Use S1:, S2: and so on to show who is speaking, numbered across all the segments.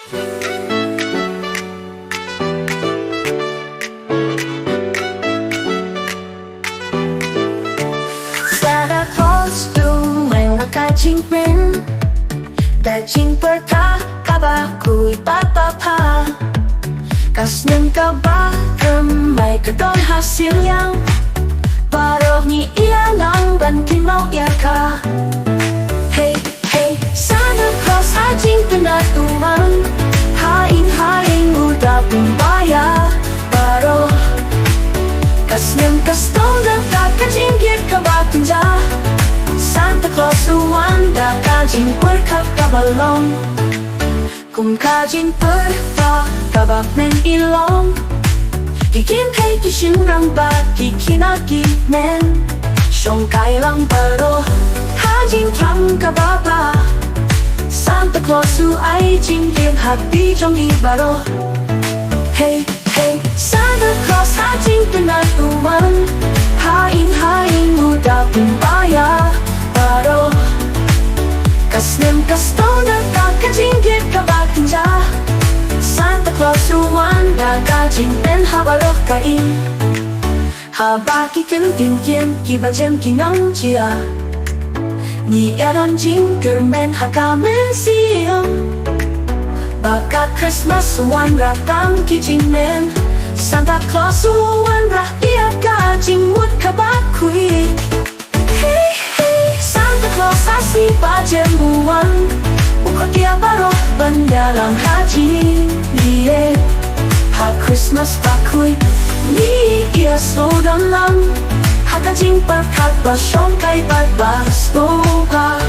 S1: Santa Claus Thymmai Jingkmenแต่จริงเปิดตากะบะคุยปะปะพากัสนึงกะบะทำไมก็ต้องหาเสียงยังบารอกนี้เอียนังบันที่เมาเอียกา Hey hey Santa Claus หาจริงเป็นอาตุมันหาอิงอุดาบุญบายาบารอกกัสนึงกัสต้องเดินตากะจิงเกียดกะบะตุนจาSanta Claus Wanrah kajin berkat kabalong Kung kajin berkat kabakmen ilong Kikin kay kishingrwai kikinagmen Shongkai lang baro Kajin trang kababa Santa Claus ay jingieid happy jongi baro Hey hey Santa Claus hajin pinatuman Haing udapin baya baro Kasnem kastong nagkakajinggit kabatin siya Santa Claus Wanrah kajingkmen habarok kain Habaki kintinkin kibajem kinang jia Ni eron Jingkmen haka Mynsiem Baka Kristmas Wanrah tang kijingmen Santa Claus Wanrah iya kajingwut kabak khuid Santa Claus asli bajem buwan Ukot dia baro bandalang haji Niye ha Christmas bakui Ni ia slogan lang Haka jing berkat ba Shongkai ba sngewbha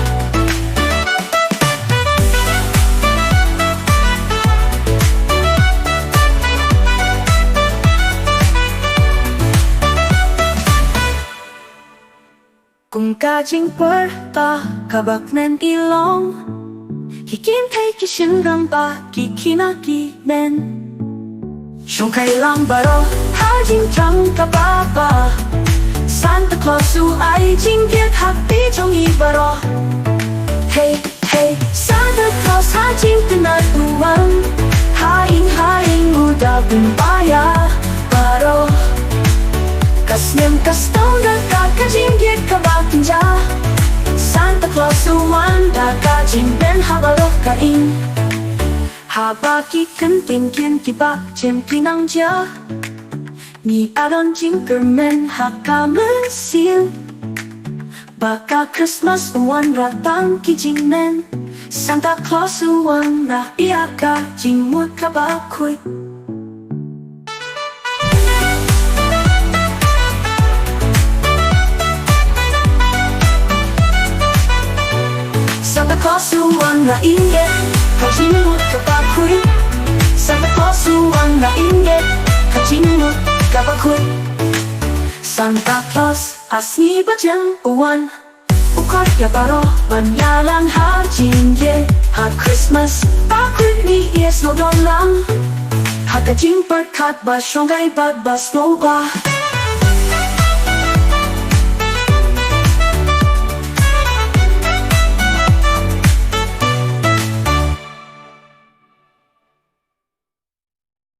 S1: Kung kajing perta kabakmen ilong Hikin kay kishingrwai kikinagmen Shongkai lang baro hajing trang kababa Santa Claus ay jingieid happy jongi baro Hey hey Santa Claus hajing pinatuan Haing udapin baya baro Kasnem kastong nagkakajinggit kabatin siya Santa Claus Wanrah kajingkmen habarok kain Habaki kentingkin kibak jem pinang jia Ni aron Jingkmen haka Mynsiem Baka Christmas Wanrah tang kijingmen Santa Claus Wanrah iya kajingwut kabak khuid Santa Claus Wanrah iing kajingwut kabak khuid Santa Claus Wanrah iing kajingwut kabak khuid Santa Claus asli bajem buwan Ukot ya baro banyalang ha jingieid ha Christmas bakui ni iya slogan lang Haka jing berkat ba Shongkai ba sngewbha